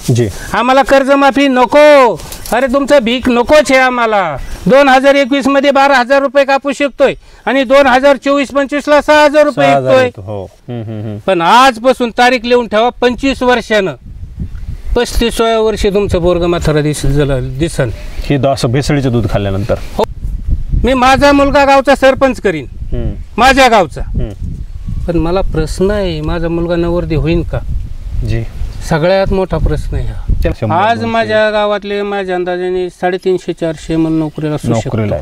जी आम्हाला कर्जमाफी नको, अरे तुमचं भीक नकोच आहे आम्हाला। 2021 मध्ये 12,000 रुपये कापूस शिकतोय आणि 2024-25 ला 6,000 रुपये विकतोय। हो पण आजपासून तारीख लिहून ठेवा, 25 वर्षानं 35व्या वर्षी तुमचं पोरग माथारा दिसन ही असं भेसळीचं दूध खाल्ल्यानंतर। हो, मी माझा मुलगा गावचा सरपंच करीन माझ्या गावचा, पण मला प्रश्न आहे माझा मुलगा नवरदेव होईन का? जी सगळ्यात मोठा प्रश्न आहे हा। आज माझ्या गावातले माझ्या अंदाजाने 350-400 म्हणून नोकरीला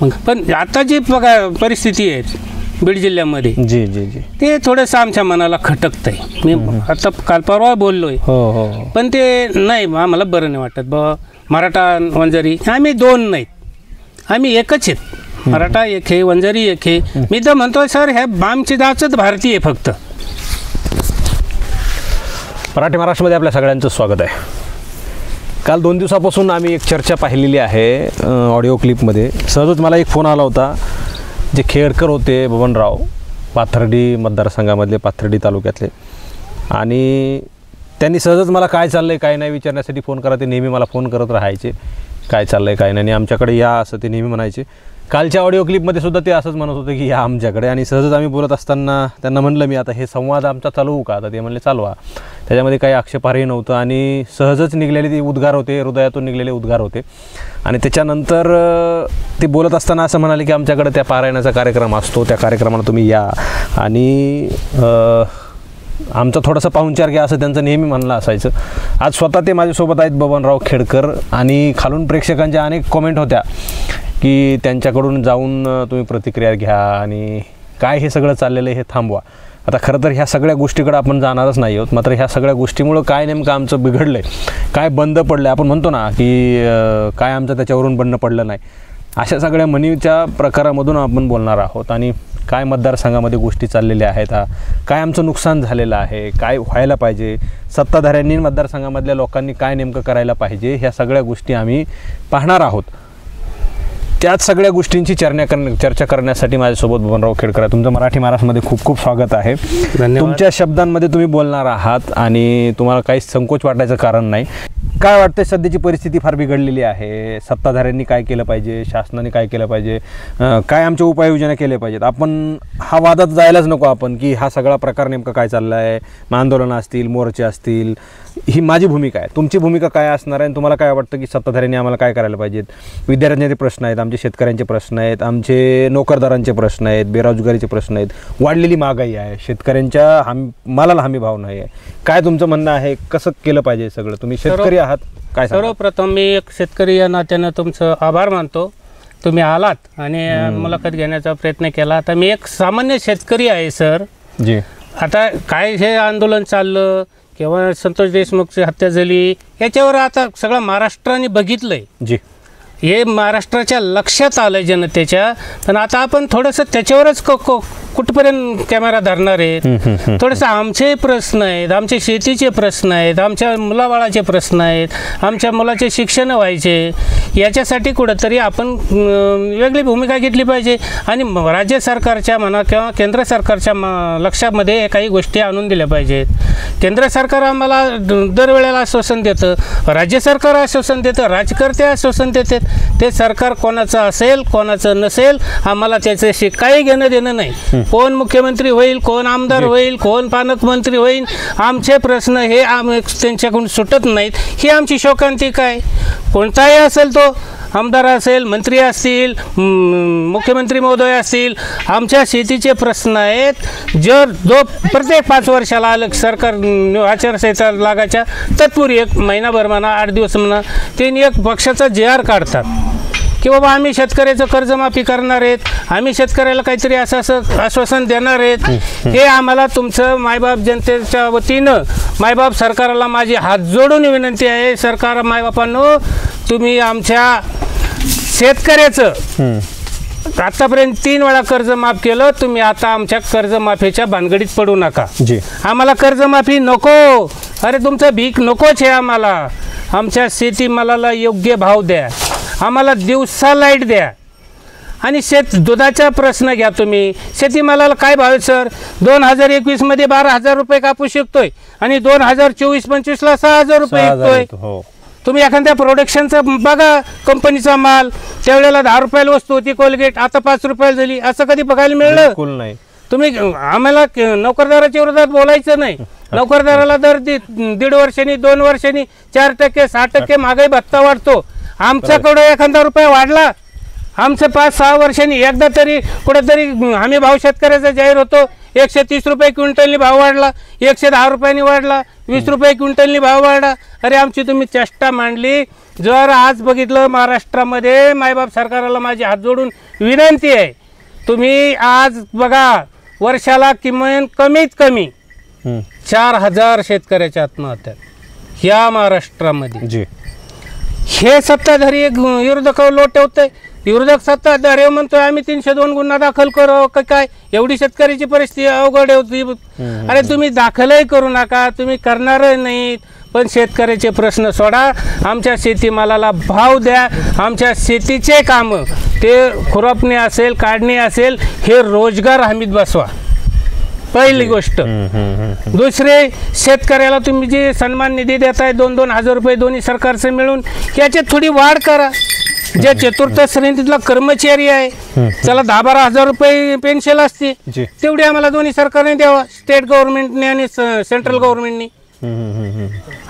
मग पण आता जी बघा परिस्थिती आहे बीड जिल्ह्यामध्ये, जी जी जी ते थोडंसं आमच्या मनाला खटकतंय। मी आता काल परवा बोललोय, हो पण ते नाही आम्हाला बरं नाही वाटत बा। मराठा वंजारी आम्ही दोन नाहीत, आम्ही एकच आहेत। मराठा एक आहे, वंजारी एक आहे। मी तर म्हणतोय सर ह्या आमची जातच भारतीय फक्त। मराठी महाराष्ट्रामध्ये आपल्या सगळ्यांचं स्वागत आहे। काल 2 दिवसापासून आम्ही एक चर्चा पाहिलेली आहे ऑडिओ क्लिपमध्ये। सहजच मला एक फोन आला होता, जे खेडकर होते बबनराव, पाथर्डी मतदारसंघामधले, पाथर्डी तालुक्यातले, आणि त्यांनी सहजच मला काय चाललं आहे काय नाही विचारण्यासाठी फोन करा। ते नेहमी मला फोन करत राहायचे, काय चाललं आहे काय नाही, आणि आमच्याकडे या असं ते नेहमी म्हणायचे। कालच्या ऑडिओ क्लिपमध्ये सुद्धा ते असंच म्हणत होते की या आमच्याकडे, आणि सहजच आम्ही बोलत असताना त्यांना म्हणलं मी आता हे संवाद आमचा चालवू का? तर ते म्हणले चालवा। त्याच्यामध्ये काही आक्षेपार्ह नव्हतं आणि सहजच निघलेले ते उद्गार होते, हृदयातून निघलेले उद्गार होते। आणि त्याच्यानंतर ते बोलत असताना असं म्हणाले की आमच्याकडे त्या पारायणाचा कार्यक्रम असतो, त्या कार्यक्रमाला तुम्ही या आणि आमचा थोडासा पाहुणचार घ्या, असं त्यांचं नेहमी म्हणलं असायचं। आज स्वतः ते माझ्यासोबत आहेत बबनराव खेडकर, आणि खालून प्रेक्षकांच्या अनेक कॉमेंट होत्या की त्यांच्याकडून जाऊन तुम्ही प्रतिक्रिया घ्या आणि काय हे सगळं चाललेलं आहे हे थांबवा। आता खरं तर ह्या सगळ्या गोष्टीकडे आपण जाणारच नाही आहोत, मात्र ह्या सगळ्या गोष्टीमुळं काय नेमकं आमचं बिघडलं आहे, काय बंद पडलं आहे, आपण म्हणतो ना की काय आमचं त्याच्यावरून बंद पडलं नाही, अशा सगळ्या म्हणीच्या प्रकारामधून आपण बोलणार आहोत। आणि काय मतदारसंघामध्ये गोष्टी चाललेल्या आहेत, काय आमचं नुकसान झालेलं आहे, काय व्हायला पाहिजे, सत्ताधाऱ्यांनी मतदारसंघामधल्या लोकांनी काय नेमकं करायला पाहिजे, ह्या सगळ्या गोष्टी आम्ही पाहणार आहोत। त्याच सगळ्या गोष्टींची चर्चा करण्यासाठी माझ्यासोबत बबनराव खेडकर आहे। तुमचं मराठी महाराष्ट्रामध्ये खूप खूप स्वागत आहे। तुमच्या शब्दांमध्ये तुम्ही बोलणार आहात आणि तुम्हाला काही संकोच वाटायचं कारण नाही। काय वाटतंय, सध्याची परिस्थिती फार बिघडलेली आहे, सत्ताधाऱ्यांनी काय केलं पाहिजे, शासनाने काय केलं पाहिजे, काय आमच्या उपाययोजना केल्या पाहिजेत? आपण हा वादात जायलाच नको आपण की हा सगळा प्रकार नेमका काय चालला आहे, आंदोलनं असतील, मोर्चे असतील, ही माझी भूमिका आहे, तुमची भूमिका काय असणार आहे, आणि तुम्हाला काय वाटतं की सत्ताधाऱ्यांनी आम्हाला काय करायला पाहिजेत? विद्यार्थ्यांचे प्रश्न आहेत, आमचे शेतकऱ्यांचे प्रश्न आहेत, आमचे नोकरदारांचे प्रश्न आहेत, बेरोजगारीचे प्रश्न आहेत, वाढलेली महागाई आहे, शेतकऱ्यांच्या मालाला हमी भाव नाही आहे, काय तुमचं म्हणणं आहे? कसं केलं पाहिजे सगळं? तुम्ही शेतकरी आहात, काय? सर्वप्रथम मी एक शेतकरी या नात्यानं तुमचं आभार मानतो, तुम्ही आलात आणि मुलाखत घेण्याचा प्रयत्न केला। आता मी एक सामान्य शेतकरी आहे सर जी। आता काय हे आंदोलन चाललं किंवा संतोष देशमुखची हत्या झाली, याच्यावर आता सगळं महाराष्ट्राने बघितलंय जी, हे महाराष्ट्राच्या लक्षात आलं जनतेच्या। पण आता आपण थोडंसं त्याच्यावरच कुठपर्यंत कॅमेरा धरणार आहेत? थोडंसं आमचे प्रश्न आहेत, आमचे शेतीचे प्रश्न आहेत, आमच्या मुलाबाळाचे प्रश्न आहेत, आमच्या मुलाचे शिक्षण व्हायचे, याच्यासाठी कुठंतरी आपण वेगळी भूमिका घेतली पाहिजे। आणि राज्य सरकारच्या म्हणा किंवा केंद्र सरकारच्या लक्षामध्ये काही गोष्टी आणून दिल्या पाहिजेत। केंद्र सरकार आम्हाला दरवेळेला आश्वासन देतं, राज्य सरकार आश्वासन देतं, राजकर्ते आश्वासन देतात। ते सरकार कोणाचं असेल कोणाचं नसेल, आम्हाला त्याच्याशी काही घेणं देणं नाही। कोण मुख्यमंत्री होईल, कोण आमदार होईल, कोण पालकमंत्री होईल, आमचे प्रश्न हे त्यांच्याकडून सुटत नाहीत। ही आमची शोकांतिका आहे। कोणताही असेल तो, आमदार असेल, मंत्री असतील, मुख्यमंत्री महोदय असतील, आमच्या शेतीचे प्रश्न आहेत। जो प्रत्येक 5 वर्षाला आलं सरकार आचारसंहिता लागायच्या तत्पूर्वी 1 महिनाभर म्हणा, 8 दिवस म्हणा, त्यांनी एक पक्षाचा JR काढतात की बाबा आम्ही शेतकऱ्याचं कर्जमाफी करणार आहेत, आम्ही शेतकऱ्याला काहीतरी असं आश्वासन देणार आहेत। हे आम्हाला तुमचं मायबाप जनतेच्या वतीनं मायबाप सरकारला माझी हात जोडून विनंती आहे, सरकार मायबापांनो तुम्ही आमच्या शेतकऱ्याचं आतापर्यंत 3 वेळा कर्ज माफ केलं, तुम्ही आता आमच्या कर्जमाफीच्या भानगडीत पडू नका जी। आम्हाला कर्जमाफी नको, अरे तुमचं भीक नकोच आहे आम्हाला, आमच्या शेतीमालाला योग्य भाव द्या, आम्हाला दिवसा लाईट द्या, आणि दुधाचा प्रश्न घ्या तुम्ही. शेतीमालाला काय भाव आहे सर? 2021 मध्ये 12,000 रुपये कापूस शिकतोय आणि 2024-25ला 6,000 रुपये विकतोय. हो. तुम्ही एखाद्या प्रोडक्शनचा बघा, कंपनीचा माल त्यावेळेला 10 रुपयाला वस्तू होती कोलगेट, आता 5 रुपयाला झाली. असं कधी बघायला मिळलं? बिलकुल नाही. तुम्ही आम्हाला नोकरदाराच्या विरोधात बोलायचं नाही. नोकरदाराला दर 1.5 वर्षांनी 2 वर्षांनी 4%, 6% महागाई भत्ता वाढतो. आमच्याकडे एखादा रुपया वाढला, आमचं 5-6 वर्षांनी एकदा तरी कुठेतरी हमी भाव शेतकऱ्याचा जाहीर होतो. 130 रुपये क्विंटलनी भाव वाढला, 110 रुपयांनी वाढला, 20 रुपये क्विंटलनी भाव वाढला. अरे आमची तुम्ही चेष्टा मांडली. जर आज बघितलं महाराष्ट्रामध्ये, मायबाप सरकाराला माझी हात जोडून विनंती आहे, तुम्ही आज बघा वर्षाला किमान कमीत कमी 4,000 शेतकऱ्याच्या आत्महत्या या महाराष्ट्रामध्ये. जी. हे सत्ताधारी एक विरोधकावर लोटवतंय. विरोधक सत्ताधारी म्हणतोय आम्ही 302 गुन्हा दाखल करू. काय एवढी शेतकऱ्याची परिस्थिती अवघड होती? अरे तुम्ही दाखलही करू नका, तुम्ही करणारही नाहीत, पण शेतकऱ्याचे प्रश्न सोडा. आमच्या शेतीमालाला भाव द्या. आमच्या शेतीचे कामं ते खुरपणे असेल, काढणे असेल, हे रोजगार हमीत बसवा, पहिली गोष्ट. दुसरे, शेतकऱ्याला तुम्ही जे सन्मान निधी देताय 2-2 हजार रुपये दोन्ही सरकारचे मिळून, याच्यात थोडी वाढ करा. जे चतुर्थ श्रेणीतला कर्मचारी आहे त्याला 10-12 हजार रुपये पेन्शन असते, तेवढी आम्हाला दोन्ही सरकारने द्यावा, स्टेट गव्हर्नमेंटने आणि सेंट्रल गव्हर्नमेंटने.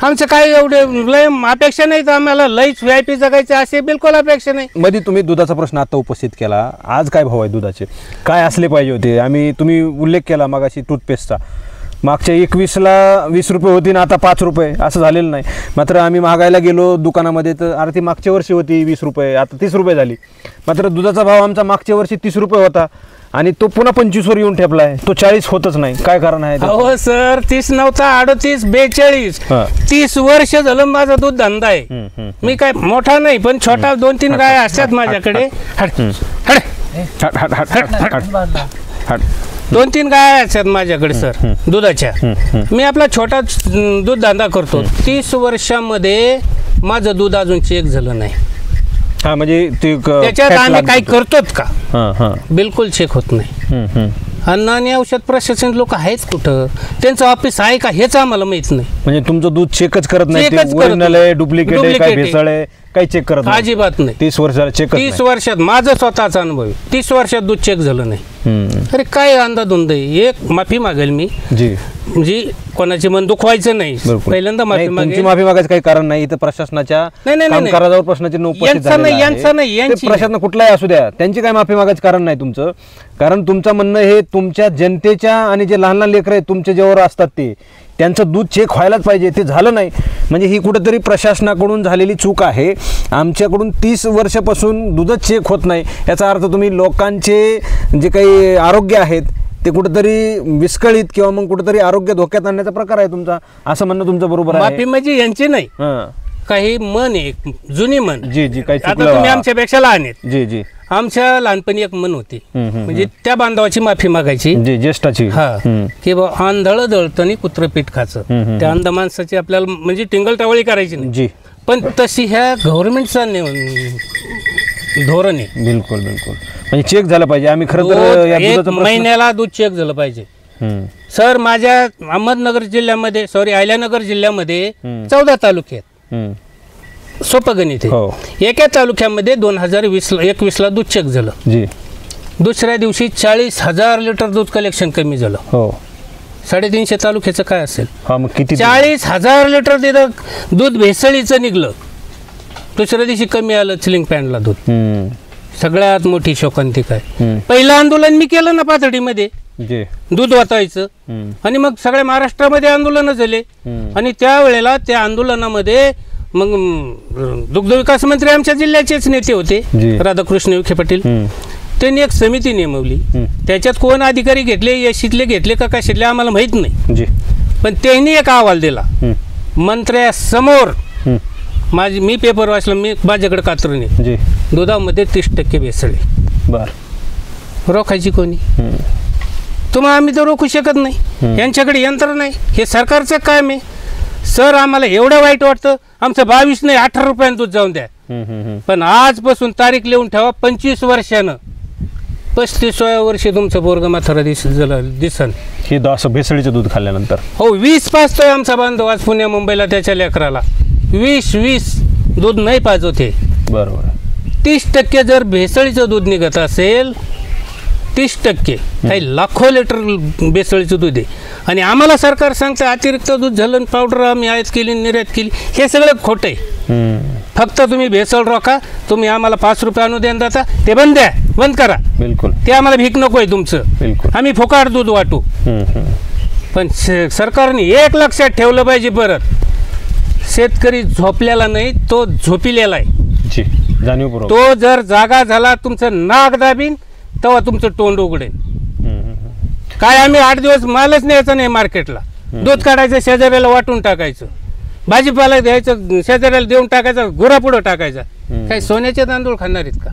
आमचं काही एवढे लय अपेक्षा नाहीत. आम्हाला लईच VIP जगायचे असे बिलकुल अपेक्षा नाही. मध्ये तुम्ही दुधाचा प्रश्न आता उपस्थित केला. आज काय भाव आहे दुधाचे? काय असले पाहिजे होते? तुम्ही उल्लेख केला मागाशी टूथपेस्टचा. मागच्या 21ला 20 रुपये होती ना आता 5 रुपये, असं झालेलं नाही. मात्र आम्ही मागायला गेलो दुकानामध्ये तर अरे ती मागच्या वर्षी होती 20 रुपये, आता 30 रुपये झाली. मात्र दुधाचा भाव आमचा मागच्या वर्षी 30 रुपये होता आणि तो पुन्हा 25वर येऊन ठेपलाय. तो 40 होतच नाही. काय कारण आहे? हो सर, 30 नव्हता, 38, 42, 30 वर्ष झालं माझा दूध धंदा आहे. मी काय मोठा नाही, पण छोटा 2-3 गाय असतात माझ्याकडे. 2-3 गाय असतात माझ्याकडे सर दुधाच्या. मी आपला छोटा दूध धंदा करतो. 30 वर्षामध्ये माझं दूध अजून चेक झालं नाही. म्हणजे त्याच्यात आम्ही काही करतोच का? बिलकुल चेक होत नाही. अन्न आणि औषध प्रशासन लोक आहेत कुठं? त्यांचं ऑफिस आहे का हेच आम्हाला माहित नाही. म्हणजे तुमचं दूध चेकच करत नाही, डुप्लिकेट आहे, काय भेसळ आहे, काही चेक करत नाही? अजिबात नाही. 30 वर्षाला चेक? 30 वर्षात माझा स्वतःचा अनुभव आहे. 30 वर्षात दूध चेक झालं नाही. अरे काय अंदाधुंद आहे. एक माफी मागेल मी, जी, म्हणजे कोणाचे मन दुखवायचं नाही. पहिल्यांदा माफी मागेल. माफी मागायचं काही कारण नाही. इथं प्रशासनाच्या कामकाजावर प्रश्नाची प्रशासन कुठलाही असू द्या, त्यांची काय माफी मागायचं कारण नाही तुमचं. कारण तुमचं म्हणणं हे तुमच्या जनतेच्या आणि जे लहान लहान लेकरं आहेत तुमच्या जेव्हा असतात ते त्यांचं दूध चेक व्हायलाच पाहिजे, ते झालं नाही. म्हणजे ही कुठेतरी प्रशासनाकडून झालेली चूक आहे. आमच्याकडून 30 वर्षापासून दूधच चेक होत नाही. याचा अर्थ तुम्ही लोकांचे जे काही आरोग्य आहेत ते कुठेतरी विस्कळीत किंवा मग कुठेतरी आरोग्य धोक्यात आणण्याचा प्रकार आहे तुमचा, असं म्हणणं तुमचं बरोबर आहे. माफी म्हणजे यांची नाही, काही मन आहे, जुनी मन. जी जी, काही आता तुम्ही आमच्यापेक्षा लहान आहेत. जी जी. आमच्या लहानपणी एक मन होती, म्हणजे त्या बांधवाची माफी मागायची, ज्येष्ठाची. हा, की बा आंधळ दळतनी कुत्र पीठ खायचं. त्या अंध माणसाची आपल्याला म्हणजे टिंगल टावळी करायची नाही. पण तशी ह्या गव्हर्नमेंटचा धोरण आहे. बिलकुल बिलकुल. म्हणजे चेक झालं पाहिजे. आम्ही खरं तर महिन्याला दूध चेक झालं पाहिजे. सर माझ्या अहमदनगर जिल्ह्यामध्ये, अहिल्यानगर जिल्ह्यामध्ये 14 तालुक्यात सोपं गणित आहे. एका तालुक्यामध्ये 2021ला दूध चेक झालं. दुसऱ्या दिवशी 40,000 लिटर दूध कलेक्शन कमी झालं. 350 तालुक्याचं काय असेल? 40,000 लिटर दूध भेसळीचं निघलं. दुसऱ्या दिवशी कमी आलं चिलिंग पॅनला दूध. सगळ्यात मोठी शोकांतिका आहे. पहिलं आंदोलन मी केलं ना पाथर्डीमध्ये, दूध वाचायचं, आणि मग सगळ्या महाराष्ट्रामध्ये आंदोलन झाले. आणि त्यावेळेला त्या आंदोलनामध्ये मग दुग्ध विकास मंत्री आमच्या जिल्ह्याचेच नेते होते, राधाकृष्ण विखे पाटील. त्यांनी एक समिती नेमवली. त्याच्यात कोण अधिकारी घेतले, यशीतले घेतले का कशातले आम्हाला माहित नाही, पण त्यांनी एक अहवाल दिला मंत्र्यासमोर. मी पेपर वाचला, मी माझ्याकडे कात्रुने, दुधामध्ये 30% भेसळी. रोखायची कोणी? तुम्हाला आम्ही तर रोखू शकत नाही. यांच्याकडे यंत्र नाही. हे सरकारचं काम आहे. सर आम्हाला एवढं वाईट वाटतं, आमचं 22 नाही 18 रुपयानं दूध जाऊन द्या. पण आजपासून तारीख लिहून ठेवा, 25 वर्षानं 35व्या वर्षी तुमचं पोरगं म्हातारा दिसन. हे असं भेसळीचं दूध खाल्ल्यानंतर. हो, 20 पाजतोय आमचा बांधव आज पुण्या मुंबईला त्याच्या लेकराला. 20 दूध नाही पाजवते. बरोबर. 30% जर भेसळीचं दूध निघत असेल, 30% काही लाखो लिटर भेसळीचं दूध आहे. आणि आम्हाला सरकार सांगतं अतिरिक्त दूध झालं, पावडर आम्ही आयात केली, निर्यात केली. हे सगळं खोटं आहे. फक्त तुम्ही भेसळ रोखा. तुम्ही आम्हाला 5 रुपये अनुदान देता, ते बंद करा. बिलकुल. ते आम्हाला भीक नको आहे तुमचं. बिलकुल. आम्ही फुकाट दूध वाटू. पण सरकारने एक लक्षात ठेवलं पाहिजे, परत शेतकरी झोपलेला नाही, तो झोपिलेला आहे. जी, जाणीवपूर्वक. तो जर जागा झाला, तुमचं नाक दाबीन, तेव्हा तुमचं तोंड उघडेल. काय आम्ही 8 दिवस मालच न्यायचा नाही मार्केटला. दूध काढायचं, शेजाऱ्याला वाटून टाकायचं. भाजीपाला द्यायचं, शेजाऱ्याला देऊन टाकायचा, गुरापुढं टाकायचा. काही सोन्याचे तांदूळ खाणार आहेत का?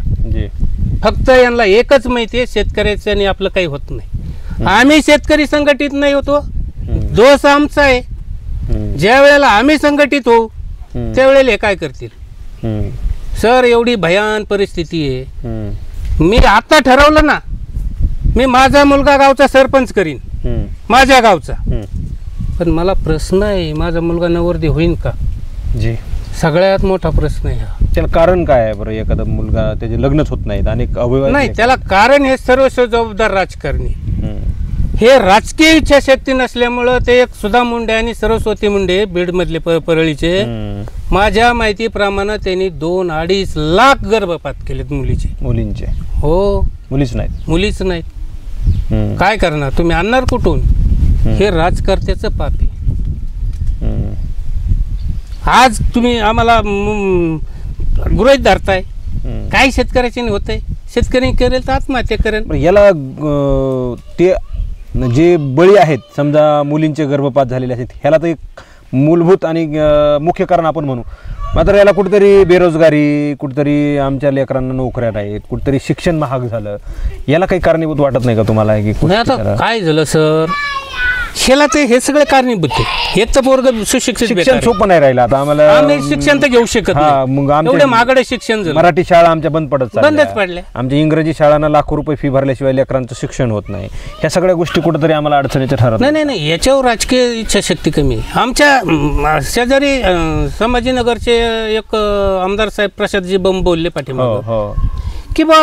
फक्त यांना एकच माहिती आहे, शेतकऱ्याच्याने आपलं काही होत नाही. आम्ही शेतकरी संघटित नाही होतो, दोष आमचा आहे. ज्या वेळेला आम्ही संघटित होऊ त्यावेळेला हे काय करतील? सर, एवढी भयान परिस्थिती आहे. मी आता ठरवलं ना, मी माझा मुलगा गावचा सरपंच करीन, माझ्या गावचा. पण मला प्रश्न आहे, माझा मुलगा नवरदेव होईन का? जी, सगळ्यात मोठा प्रश्न आहे हा. त्याला कारण काय आहे बरं? एखादा मुलगा त्याचे लग्नच होत नाहीत आणि नाही, त्याला कारण हे सर्वस्व जबाबदार राजकारणी. हे राजकीय इच्छाशक्ती नसल्यामुळं ते एक सुधा मुंडे आणि सरस्वती मुंडे बीडमधले परळीचे, माझ्या माहितीप्रमाणे त्यांनी 2-2.5 लाख गर्भपात केलेत मुलींचे. हो, मुलीच नाहीत. काय करणार? तुम्ही आणणार कुठून? हे राजकर्त्याचं पाप आहे. आज तुम्ही आम्हाला गृहीत धरताय. काय शेतकऱ्याचे होतंय? शेतकरी करेल तर आत्महत्या करेल. याला ते जे बळी आहेत, समजा मुलींचे गर्भपात झालेले आहेत, ह्याला तर एक मूलभूत आणि मुख्य कारण आपण म्हणू. मात्र याला कुठेतरी बेरोजगारी, कुठेतरी आमच्या लेकरांना नोकऱ्या नाहीत, कुठेतरी शिक्षण महाग झालं, याला काही कारणीभूत वाटत नाही का तुम्हाला? की आता काय झालं सर, ह्याला ते हे सगळे कारणीभूत आहे. एक तर पोरग सुशिक्षित, शिक्षण सोपं नाही राहिलं आता आम्हाला. आम्ही शिक्षण तर घेऊ शकत नाही, मग एवढे महागडे शिक्षण झालं. मराठी शाळा आमच्या बंदच पडल्या. आमच्या इंग्रजी शाळांना लाखो रुपये फी भरल्याशिवाय लेकरांचं शिक्षण होत नाही. ह्या सगळ्या गोष्टी कुठेतरी आम्हाला अडचणीच्या ठरत. नाही, याच्यावर राजकीय इच्छाशक्ती कमी आहे. आमच्या शेजारी संभाजीनगरचे एक आमदार साहेब प्रसादजी बंब बोलले पाठीमागे की बा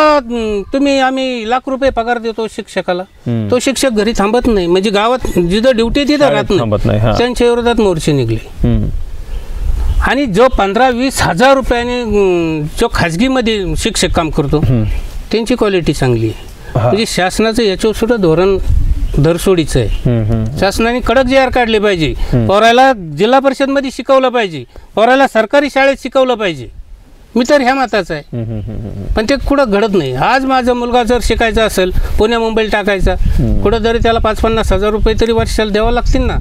आम्ही लाख रुपये पगार देतो शिक्षकाला, तो शिक्षक घरी थांबत नाही. म्हणजे गावात जिथं ड्युटी तिथं राहत नाही. त्यांच्या विरोधात मोर्चे निघले. आणि जो 15-20 हजार रुपयाने जो खाजगीमध्ये शिक्षक काम करतो, त्यांची क्वालिटी चांगली आहे. म्हणजे शासनाचं याच्यावर सुद्धा धोरण दरसोडीचं आहे. शासनाने कडक JR काढले पाहिजे. पोराला जिल्हा परिषद मध्ये शिकवलं पाहिजे, पोराला सरकारी शाळेत शिकवलं पाहिजे. मी तर ह्या मताचा आहे. पण ते कुठं घडत नाही. आज माझा मुलगा जर शिकायचा असेल, पुण्या मुंबईला टाकायचा, कुठं तरी त्याला 5-50 हजार रुपये तरी वर्षाला द्यावं लागतील ना.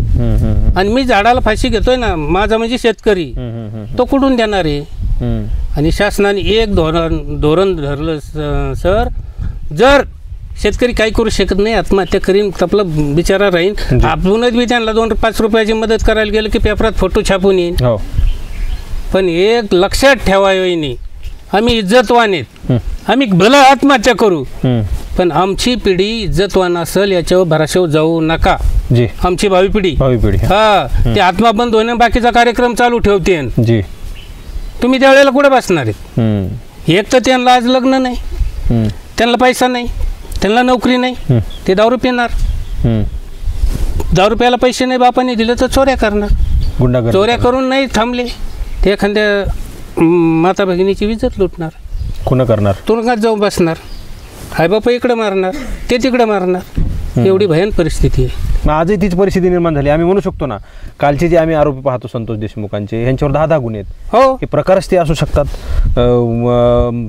आणि मी झाडाला फाशी घेतोय ना, माझा म्हणजे शेतकरी, तो कुठून देणार आहे? आणि शासनाने एक धोरण धरलं सर, जर शेतकरी काही करू शकत नाही, आत्महत्या करीन, आपलं बिचारा राहीन, आपणच बी त्यांना 2-5 रुपयाची मदत करायला गेलं की पेपरात फोटो छापून येईन. पण एक लक्षात ठेवा वहिनी, आम्ही इज्जतवान आहेत. आम्ही भलं आत्महत्या करू, पण आमची पिढी इज्जतवान असेल याच्यावर भराशावर जाऊ नका. आमची भावी पिढी ते आत्मा बंद होणे बाकीचा कार्यक्रम चालू ठेवते. तुम्ही त्यावेळेला कुठे बसणार आहेत? एक तर त्यांना आज लग्न नाही, त्यांना पैसा नाही, त्यांना नोकरी नाही, ते दारू पिणार. दारू प्यायला पैसे नाही बापाने दिले तर चोऱ्या करणार. चोऱ्या करून नाही थांबले, ते एखाद्या माता भगिनीची विजत लुटणार. खुणं करणार, तुरुंगात जाऊन बसणार. आई बापा इकडं मारणार, ते तिकडं मारणार. एवढी भयान परिस्थिती आहे. आजही तीच परिस्थिती निर्माण झाली. आम्ही म्हणू शकतो ना, कालचे जे आम्ही आरोपी पाहतो संतोष देशमुखांचे, यांच्यावर 10 गुन्हे आहेत. हो, हे प्रकारच ते असू शकतात.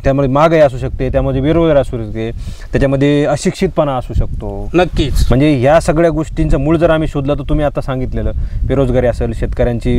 त्यामध्ये महागाई असू शकते, त्यामध्ये बेरोजगार असू शकते, त्याच्यामध्ये अशिक्षितपणा असू शकतो. नक्कीच. म्हणजे ह्या सगळ्या गोष्टींचं मूळ जर आम्ही शोधलं तर तुम्ही आता सांगितलेलं बेरोजगारी असेल, शेतकऱ्यांची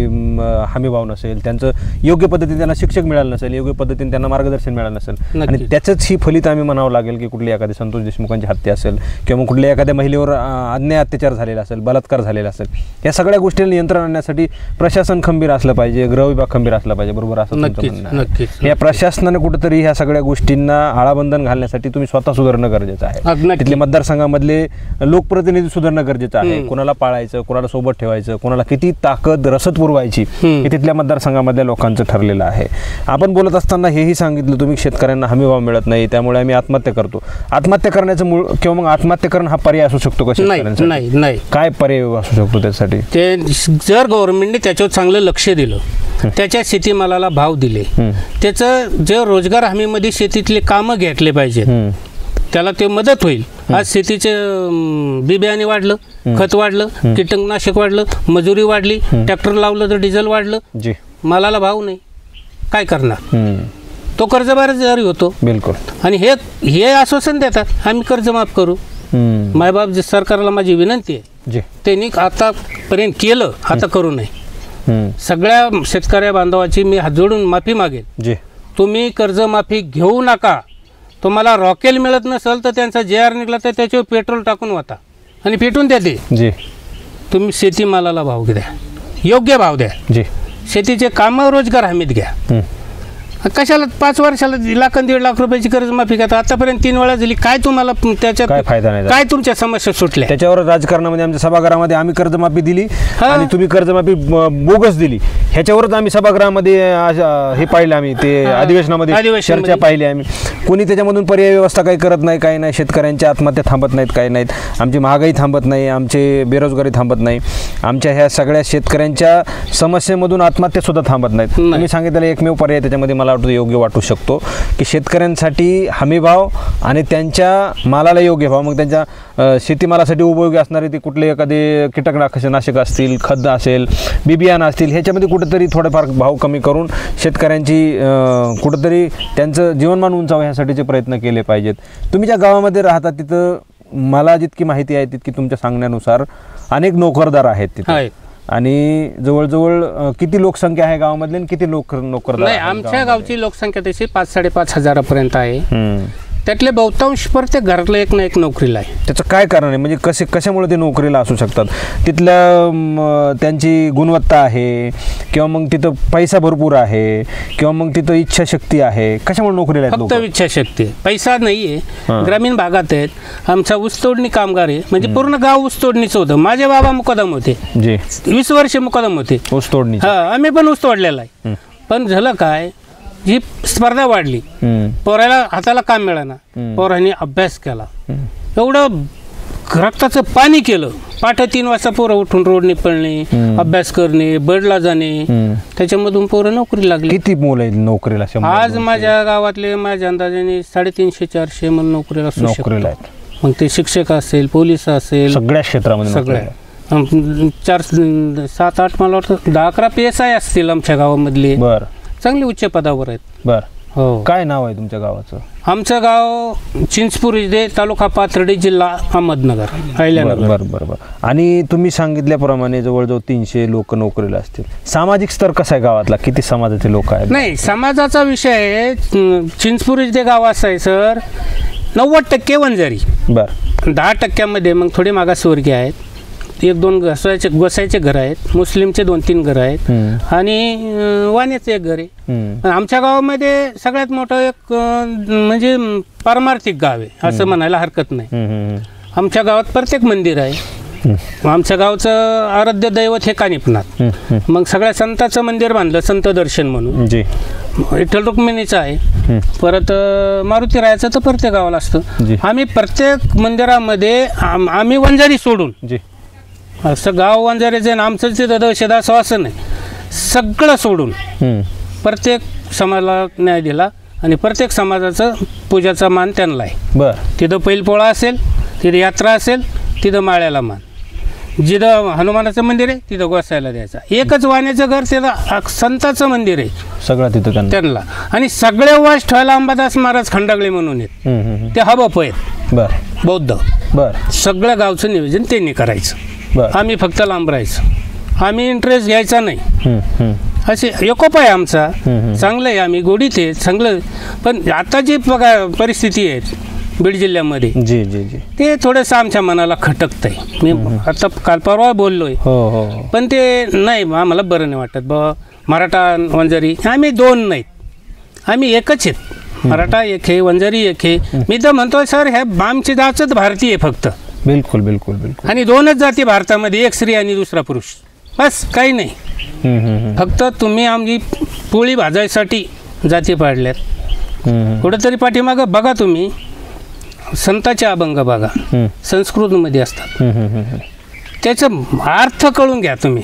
हमीभाव नसेल, त्यांचं योग्य पद्धतीने त्यांना शिक्षक मिळालं नसेल, योग्य पद्धतीने त्यांना मार्गदर्शन मिळालं नसेल, आणि त्याचंच ही फलित आम्ही म्हणावं लागेल की कुठली एखादी संतोष देशमुखांची हत्या असेल किंवा कुठल्या एखाद्या महिलेवर अन्याय अत्याचार झालेला असेल, बलात्कार झालेला असेल, या सगळ्या गोष्टीला नियंत्रण आणण्यासाठी प्रशासन खंबीर असलं पाहिजे, गृहविभाग खंबीर असला पाहिजे, बरोबर? असं तुमचं म्हणणं आहे. नक्कीच. या प्रशासनाने कुठेतरी ह्या सगळ्या गोष्टींना आळाबंधन घालण्यासाठी तुम्ही स्वतः सुधारणं गरजेचं आहे. नक्की. तिथले मतदारसंघामधले लोकप्रतिनिधी सुधारणं गरजेचं आहे. कोणाला पाळायचं, कोणाला सोबत ठेवायचं, कोणाला किती ताकद रसद पुरवायची हे तिथल्या मतदारसंघामधल्या लोकांचं ठरलेलं आहे. आपण बोलत असताना हेही सांगितलं तुम्ही, शेतकऱ्यांना हमीभाव मिळत नाही त्यामुळे आम्ही आत्महत्या करतो. आत्महत्या करण्याचं मूळ किंवा मग आत्महत्या करणं हा पर्याय असू शकतो का शेतकऱ्यांसाठी? नाही. काय पर्याय असू शकतो त्यासाठी? ते जर गव्हर्नमेंटने त्याच्यावर चांगलं लक्ष दिलं, त्याच्या शेतीमालाला भाव दिले, त्याचं जे रोजगार हमीमध्ये शेतीतले कामं घेतले पाहिजेत, त्याला ते मदत होईल. आज शेतीचे बी बियाणे वाढलं, खत वाढलं, कीटकनाशक वाढलं, मजुरी वाढली, ट्रॅक्टर लावलं तर डिझेल वाढलं, मालाला भाव नाही, काय करणार? तो कर्जबाजारी होतो. बिलकुल. आणि हे आश्वासन देतात आम्ही कर्ज माफ करू. मायबाप सरकारला माझी विनंती आहे, त्यांनी आतापर्यंत केलं, आता करू नये. सगळ्या शेतकऱ्या बांधवाची मी हात जोडून माफी मागेल. तुम्ही कर्जमाफी घेऊ नका. तुम्हाला रॉकेल मिळत नसेल तर त्यांचा JR निघाला तर त्याच्यावर पेट्रोल टाकून वाटा आणि पेटून द्या ते. तुम्ही शेतीमालाला भाव द्या, योग्य भाव द्या, शेतीचे कामं रोजगार हमीत घ्या. कशाला 5 वर्षाला 1,00,000-1.5 लाख रुपयाची कर्जमाफी घेता? आतापर्यंत 3 वेळा झाली. काय तुम्हाला त्याच्यात काय फायदा नाही? काय तुमच्या समस्या सुटल्या? त्याच्यावर राजकारणामध्ये आमच्या सभागृहामध्ये आम्ही कर्जमाफी दिली आणि तुम्ही कर्जमाफी बोगस दिली, ह्याच्यावरच आम्ही सभागृहामध्ये हे पाहिलं, आम्ही ते अधिवेशनामध्ये चर्चा पाहिली आम्ही. कोणी त्याच्यामधून पर्याय व्यवस्था काही करत नाही, काही नाही. शेतकऱ्यांच्या आत्महत्या थांबत नाहीत, काही नाहीत. आमची महागाई थांबत नाही, आमचे बेरोजगारी थांबत नाही, आमच्या ह्या सगळ्या शेतकऱ्यांच्या समस्येमधून आत्महत्या सुद्धा थांबत नाहीत. तुम्ही सांगितलेला एकमेव पर्याय त्याच्यामध्ये मला योग्य वाटू शकतो की शेतकऱ्यांसाठी हमीभाव आणि त्यांच्या मालाला योग्य भाव, मग त्यांच्या शेतीमालासाठी उपयोगी असणारे ते कुठले एखादे कीटकनाशक असतील, खत असेल, बियाणं असतील, ह्याच्यामध्ये कुठेतरी थोडेफार भाव कमी करून शेतकऱ्यांची कुठेतरी त्यांचं जीवनमान उंचावं ह्यासाठीचे प्रयत्न केले पाहिजेत. तुम्ही ज्या गावामध्ये राहता तिथं मला जितकी माहिती आहे तितकी तुमच्या सांगण्यानुसार अनेक नोकरदार आहेत तिथे, आणि जवळजवळ किती लोकसंख्या आहे गावामधली आणि किती नोकरदार? नाही, आमच्या गावची लोकसंख्या तशी 5-5.5 हजारापर्यंत आहे. त्यातले बहुतांश प्रत्येक घरातलं एक ना एक नोकरीला आहे. त्याचं काय कारण आहे? म्हणजे कशामुळे ते नोकरीला असू शकतात? तिथल्या त्यांची गुणवत्ता आहे किंवा मग तिथं पैसा भरपूर आहे किंवा मग तिथं इच्छाशक्ती आहे? कशामुळे नोकरीला आहेत? फक्त इच्छाशक्ती, पैसा नाही आहे. ग्रामीण भागात आहेत. आमचा ऊसतोडणी कामगार आहे, म्हणजे पूर्ण गाव ऊसतोडणीचं होतं. माझे बाबा मुकादम होते, 20 वर्ष मुकादम होते ऊसतोडणी. आम्ही पण ऊस तोडलेला आहे. पण झालं काय, जी स्पर्धा वाढली, पोराला हाताला काम मिळालं, पोरांनी अभ्यास केला, एवढं रक्ताचं पाणी केलं. पाठ 3 वाजता पोरं उठून रोडने पळणे, अभ्यास करणे, बडला जाणे, त्याच्यामधून पोरं नोकरी लागली. किती मुलं आहेत नोकरीला? आज माझ्या गावातले माझ्या अंदाजाने 350-400 म्हणून नोकरीला आहेत. मग ते शिक्षक असेल, पोलीस असेल, सगळ्या क्षेत्रामध्ये, सगळ्या 7-8 मला वाटतं 10-11 PSI असतील आमच्या गावामधले. बरं, चांगली उच्च पदावर आहेत. बरं, हो. काय नाव आहे तुमच्या गावाचं? आमचं गाव चिंचपूर, तालुका पाथर्डी, जिल्हा अहमदनगर, अहिल्यानगर. बरं बरं बरं. आणि तुम्ही सांगितल्याप्रमाणे जवळजवळ 300 लोक नोकरीला असतील. सामाजिक स्तर कसा आहे गावातला? किती समाजाचे लोक आहेत? नाही, समाजाचा विषय आहे. चिंचपूर जे गाव असं आहे सर, 90% वंजारी. बरं. 10% मग थोडे मागासवर्गीय आहेत. 1-2 गोसायचे घर आहेत, मुस्लिमचे 2-3 घर आहेत आणि वाण्याचं एक घर आहे. आमच्या गावामध्ये सगळ्यात मोठं एक म्हणजे पारमार्थिक गाव आहे असं म्हणायला हरकत नाही. आमच्या गावात प्रत्येक मंदिर आहे. आमच्या गावचं आराध्य दैवत हे कानिपनाथ. मग सगळ्या संताचं मंदिर बांधलं, संत दर्शन म्हणून. विठ्ठल रुक्मिणीचं आहे. परत मारुती रायाचं तर प्रत्येक गावाला असतं. आम्ही प्रत्येक मंदिरामध्ये आम्ही वंजारी सोडून असं गाव वंजारीचं आमचं तिथं दहशत असं असं नाही, सगळं सोडून प्रत्येक समाजाला न्याय दिला आणि प्रत्येक समाजाचं पूजाचा मान त्यांना आहे. बरं. तिथं बैलपोळा असेल, तिथं यात्रा असेल, तिथं माळ्याला मान. जिथं हनुमानाचं मंदिर आहे तिथं गोसायला द्यायचा. एकच वाण्याचं घर, तिथं संताचं मंदिर आहे, सगळं तिथं त्यांना. आणि सगळे वास ठेवायला अंबादास महाराज खंडागळे म्हणून आहेत, ते हबप आहेत. बरं. बौद्ध. बरं. सगळं गावचं नियोजन त्यांनी करायचं. आम्ही फक्त लांब राहायचं, आम्ही इंटरेस्ट घ्यायचा नाही. असे एकोपा आहे आमचा, चांगलं आहे, आम्ही गोडीत आहे, चांगलं. पण आता जी बघा परिस्थिती आहे, बीड जिल्ह्यामध्ये, जी जी जी. ते थोडंसं आमच्या मनाला खटकतंय. मी आता काल परवा बोललोय, हो हो हो. पण ते नाही, आम्हाला बरं नाही वाटत बाबा. मराठा वंजारी आम्ही दोन नाहीत, आम्ही एकच आहेत. मराठा एक आहे, वंजारी एक आहे. मी तर म्हणतोय सर, ह्या आमची जातच भारतीय फक्त. बिलकुल बिलकुल बिलकुल. आणि दोनच जाती भारतामध्ये, एक स्त्री आणि दुसरा पुरुष, बस, काही नाही. फक्त तुम्ही आमची पोळी भाजायसाठी जाती पाडल्यात. कुठंतरी पाठीमागं बघा तुम्ही, संताचे अभंग बघा, संस्कृतमध्ये असतात. त्याचा अर्थ कळून घ्या तुम्ही.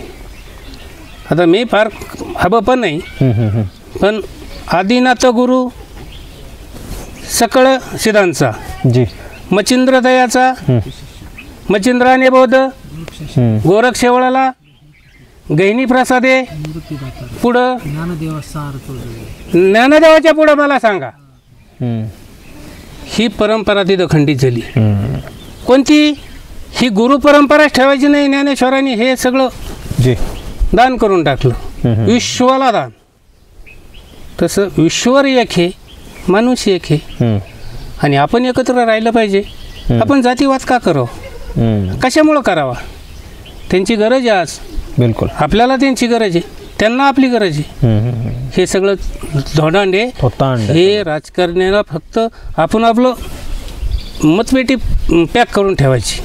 आता मी फार हवं पण नाही, पण आदिनाथ गुरु सकळ सिद्धांचा, जी, मचिंद्र दयाचा, मचिंद्राने बौद्ध, गोरख शेवळाला, गहिनी प्रसादे, पुढं ज्ञानदेवाच्या पुढं मला सांगा, ही परंपरा तिथं खंडित झाली. कोणती? ही गुरु परंपराच ठेवायची नाही. ज्ञानेश्वरांनी हे सगळं जी दान करून टाकलं, विश्वाला दान. तसं ईश्वर एक आहे, माणूस एक आहे, आणि आपण एकत्र राहिलं पाहिजे. आपण जातीवाद का करावं? कशामुळं करावा? त्यांची गरज आहे आज. बिलकुल. आपल्याला त्यांची गरज आहे, त्यांना आपली गरज आहे. हे सगळं धोडांडे, हे राजकारण्याला फक्त आपण आपलं मतपेटी पॅक करून ठेवायची.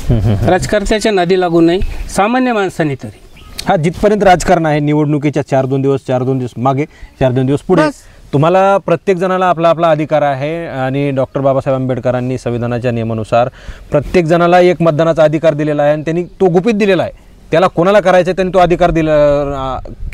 राजकारत्याच्या नादी लागू नाही, सामान्य माणसांनी तरी. हा, जिथपर्यंत राजकारण आहे, निवडणुकीच्या 4-2 दिवस मागे, 4-2 दिवस पुढे, तुम्हाला प्रत्येक जणाला आपला आपला अधिकार आहे. आणि डॉक्टर बाबासाहेब आंबेडकरांनी संविधानाच्या नियमानुसार प्रत्येक जणाला एक मतदानाचा अधिकार दिलेला आहे, आणि त्यांनी तो गुपित दिलेला आहे. त्याला कोणाला करायचं आहे त्यांनी तो अधिकार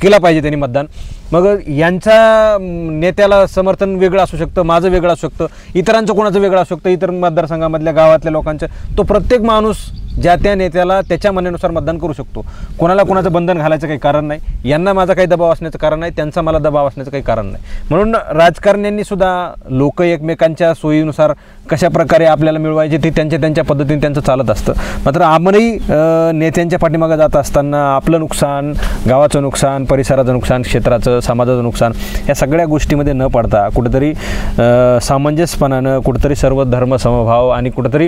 केला पाहिजे त्यांनी मतदान. मग यांच्या नेत्याला समर्थन वेगळं असू शकतं, माझं वेगळं असू शकतं, इतरांचं कोणाचं वेगळं असू शकतं, इतर मतदारसंघामधल्या गावातल्या लोकांचं. तो प्रत्येक माणूस ज्या त्या नेत्याला त्याच्या म्हणण्यानुसार मतदान करू शकतो. कोणाला कोणाचं बंधन घालायचं काही कारण नाही. यांना माझा काही दबाव असण्याचं कारण नाही, त्यांचा मला दबाव असण्याचं काही कारण नाही. म्हणून राजकारण्यांनी सुद्धा लोक एकमेकांच्या सोयीनुसार कशा प्रकारे आपल्याला मिळवायचे ते त्यांच्या पद्धतीने त्यांचं चालत असतं. मात्र आपणही नेत्यांच्या पाठीमागे जात असताना आपलं नुकसान, गावाचं नुकसान, परिसराचं नुकसान, क्षेत्राचं, समाजाचं नुकसान, या सगळ्या गोष्टीमध्ये न पडता कुठेतरी सामंजस्यपणानं, कुठेतरी सर्व धर्म समभाव, आणि कुठेतरी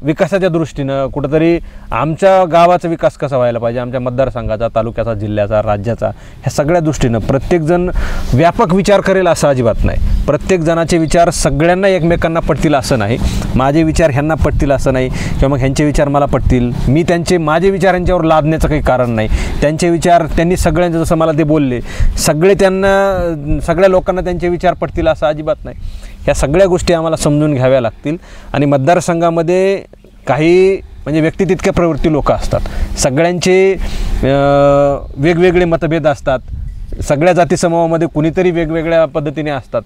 विकासाच्या दृष्टीनं, कुठेतरी आमच्या गावाचा विकास कसा व्हायला पाहिजे, आमच्या मतदारसंघाचा, तालुक्याचा, जिल्ह्याचा, राज्याचा, ह्या सगळ्या दृष्टीनं प्रत्येकजण व्यापक विचार करेल असं अजिबात नाही. प्रत्येक जणाचे विचार सगळ्यांना एकमेकांना पटतील असं नाही. माझे विचार ह्यांना पटतील असं नाही, किंवा मग ह्यांचे विचार मला पटतील, मी माझे विचार यांच्यावर लादण्याचं काही कारण नाही. त्यांचे विचार त्यांनी सगळ्यांचे, जसं मला ते बोलले, सगळ्या लोकांना त्यांचे विचार पटतील असं अजिबात नाही. ह्या सगळ्या गोष्टी आम्हाला समजून घ्याव्या लागतील. आणि मतदारसंघामध्ये काही म्हणजे व्यक्ती तितक्या प्रवृत्ती लोक असतात, सगळ्यांचे वेगवेगळे मतभेद असतात, सगळ्या जाती समूहामध्ये कुणीतरी वेगवेगळ्या पद्धतीने असतात.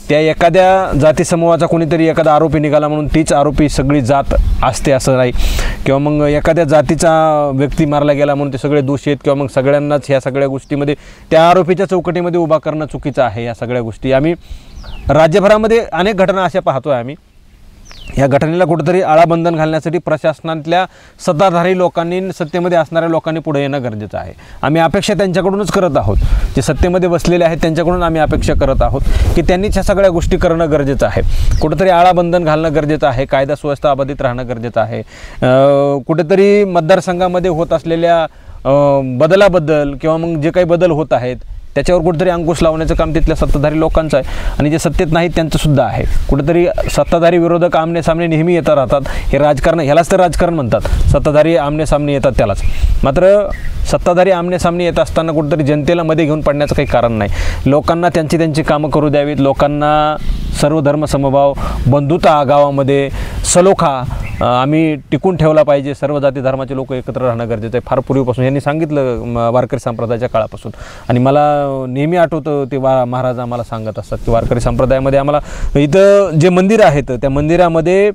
त्या एखाद्या जाती समूहाचा कुणीतरी एखादा आरोपी निघाला म्हणून तीच आरोपी सगळी जात असते असं नाही, किंवा मग एखाद्या जातीचा व्यक्ती मारला गेला म्हणून ते सगळे दोषी आहेत, किंवा मग सगळ्यांनाच ह्या सगळ्या गोष्टीमध्ये त्या आरोपीच्या चौकटीमध्ये उभा करणं चुकीचं आहे. या सगळ्या गोष्टी आम्ही राज्यभरामध्ये अनेक घटना अशा पाहतोय आम्ही. या घटनेला कुठेतरी आळाबंधन घालण्यासाठी प्रशासनातल्या सत्ताधारी लोकांनी, सत्तेमध्ये असणाऱ्या लोकांनी पुढे येणं गरजेचं आहे. आम्ही अपेक्षा त्यांच्याकडूनच करत आहोत, जे सत्तेमध्ये बसलेले आहेत त्यांच्याकडून आम्ही अपेक्षा करत आहोत की त्यांनीच ह्या सगळ्या गोष्टी करणं गरजेचं आहे. कुठेतरी आळाबंधन घालणं गरजेचं आहे, कायदा सुव्यवस्था अबाधित राहणं गरजेचं आहे. कुठेतरी मतदारसंघामध्ये होत असलेल्या बदलाबद्दल, किंवा मग जे काही बदल होत आहेत त्याच्यावर कुठेतरी अंकुश लावण्याचं काम तिथल्या सत्ताधारी लोकांचं आहे, आणि जे सत्तेत नाहीत त्यांचंसुद्धा आहे. कुठेतरी सत्ताधारी विरोधक आमने सामने नेहमी येत राहतात. हे राजकारण, ह्यालाच तर राजकारण म्हणतात. सत्ताधारी आमने सामने येतात त्यालाच. मात्र सत्ताधारी आमने सामने येत असताना कुठेतरी जनतेला मध्ये घेऊन पडण्याचं काही कारण नाही. लोकांना त्यांची कामं करू द्यावीत. लोकांना सर्व धर्म समभाव, बंधुता गावामध्ये, सलोखा आम्ही टिकून ठेवला पाहिजे. सर्व जाती धर्माचे लोक एकत्र राहणं गरजेचं आहे. फार पूर्वीपासून यांनी सांगितलं वारकरी संप्रदायाच्या काळापासून. आणि मला नेहमी आठवतं ते महाराज आम्हाला सांगत असतात की वारकरी संप्रदायामध्ये आम्हाला इथं जे मंदिर आहेत त्या मंदिरामध्ये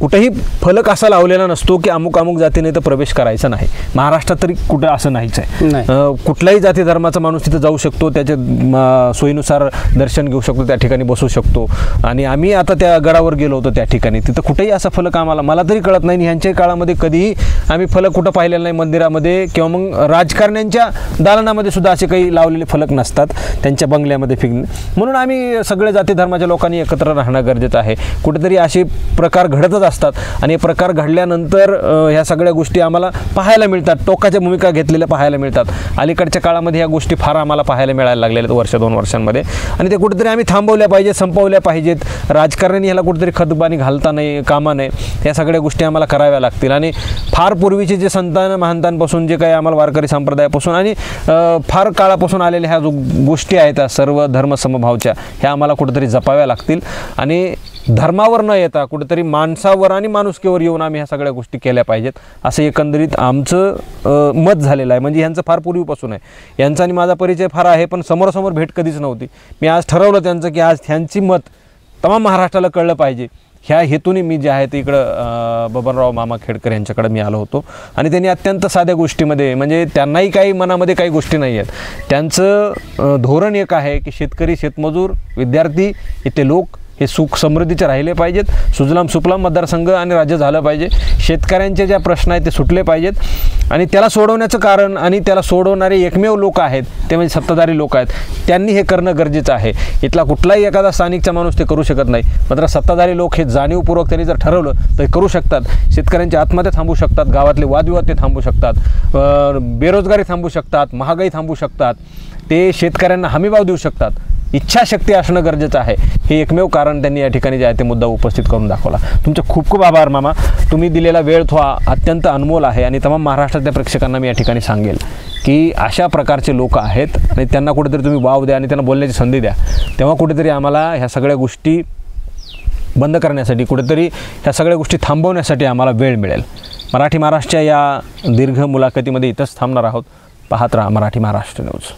कुठेही फलक असा लावलेला नसतो की अमुक अमुक जातीने तर प्रवेश करायचा नाही. महाराष्ट्रात तरी कुठं असं नाहीच आहे. कुठलाही जाती धर्माचा माणूस तिथं जाऊ शकतो, त्याच्या सोयीनुसार दर्शन घेऊ शकतो, त्या ठिकाणी बसू शकतो. आणि आम्ही आता त्या गडावर गेलो होतो त्या ठिकाणी, तिथं कुठेही असा फलक मला तरी कळत नाही. ह्यांच्याही काळामध्ये कधीही आम्ही फलक कुठं पाहिलेला नाही मंदिरामध्ये, किंवा मग राजकारण्यांच्या दालनामध्ये सुद्धा असे काही लावलेले फलक नसतात त्यांच्या बंगल्यामध्ये फिरणे. म्हणून आम्ही सगळे जाती धर्माच्या लोकांनी एकत्र राहणं गरजेचं आहे. कुठेतरी असे प्रकार घडतच असतात आणि हे प्रकार घडल्यानंतर ह्या सगळ्या गोष्टी आम्हाला पाहायला मिळतात, टोकाच्या भूमिका घेतलेल्या पाहायला मिळतात. अलीकडच्या काळामध्ये ह्या गोष्टी फार आम्हाला पाहायला मिळायला लागलेल्या आहेत 1-2 वर्षांमध्ये, आणि ते कुठेतरी आम्ही थांबवल्या पाहिजेत, संपवल्या पाहिजेत. राजकारण्यांनी ह्याला कुठेतरी खतपाणी घालता नाही कामा नये. ह्या सगळ्या गोष्टी आम्हाला कराव्या लागतील. आणि फार पूर्वीचे जे संतान महंतांपासून जे काही आम्हाला वारकरी संप्रदायापासून आणि फार काळापासून आलेल्या ह्या गोष्टी आहेत सर्व धर्मसमभावच्या, ह्या आम्हाला कुठेतरी जपाव्या लागतील. आणि धर्मावर न येता कुठेतरी माणसावर आणि माणुसकीवर येऊन आम्ही ह्या सगळ्या गोष्टी केल्या पाहिजेत, असं एकंदरीत आमचं मत झालेलं आहे. म्हणजे ह्यांचं फार पूर्वीपासून आहे, यांचा आणि माझा परिचय फार आहे, पण समोरासमोर भेट कधीच नव्हती. मी आज ठरवलं त्यांचं की आज ह्यांची मत तमाम महाराष्ट्राला कळलं पाहिजे, ह्या हेतूने मी जे आहे ते इकडं बबनराव मामा खेडकर यांच्याकडे मी आलो होतो. आणि त्यांनी अत्यंत साध्या गोष्टीमध्ये, म्हणजे त्यांनाही काही मनामध्ये काही गोष्टी नाही आहेत, त्यांचं धोरण एक आहे की शेतकरी, शेतमजूर, विद्यार्थी इथे लोक हे सुख समृद्धीचे राहिले पाहिजेत. सुजलाम सुफलाम मतदारसंघ आणि राज्य झालं पाहिजे. शेतकऱ्यांचे ज्या प्रश्न आहेत ते सुटले पाहिजेत, आणि त्याला सोडवण्याचं कारण आणि त्याला सोडवणारे एकमेव लोक आहेत ते म्हणजे सत्ताधारी लोक आहेत. त्यांनी हे करणं गरजेचं आहे. इथला कुठलाही एखादा स्थानिकचा माणूस ते करू शकत नाही, मात्र सत्ताधारी लोक हे जाणीवपूर्वक त्यांनी जर ठरवलं तर हे करू शकतात. शेतकऱ्यांची आत्महत्या थांबवू शकतात, गावातले वादविवाद ते थांबवू शकतात, बेरोजगारी थांबवू शकतात, महागाई थांबवू शकतात, ते शेतकऱ्यांना हमीभाव देऊ शकतात. इच्छाशक्ती असणं गरजेचं आहे, हे एकमेव कारण त्यांनी या ठिकाणी जे आहे ते मुद्दा उपस्थित करून दाखवला. तुमचे खूप खूप आभार मामा. तुम्ही दिलेला वेळ तो अत्यंत अनमोल आहे. आणि तमाम महाराष्ट्रातल्या प्रेक्षकांना मी या ठिकाणी सांगेल की अशा प्रकारचे लोक आहेत आणि त्यांना कुठेतरी तुम्ही वाव द्या आणि त्यांना बोलण्याची संधी द्या. तेव्हा कुठेतरी आम्हाला ह्या सगळ्या गोष्टी बंद करण्यासाठी, कुठेतरी ह्या सगळ्या गोष्टी थांबवण्यासाठी आम्हाला वेळ मिळेल. मराठी महाराष्ट्राच्या या दीर्घ मुलाखतीमध्ये इथंच थांबणार आहोत. पाहत राहा मराठी महाराष्ट्र न्यूज.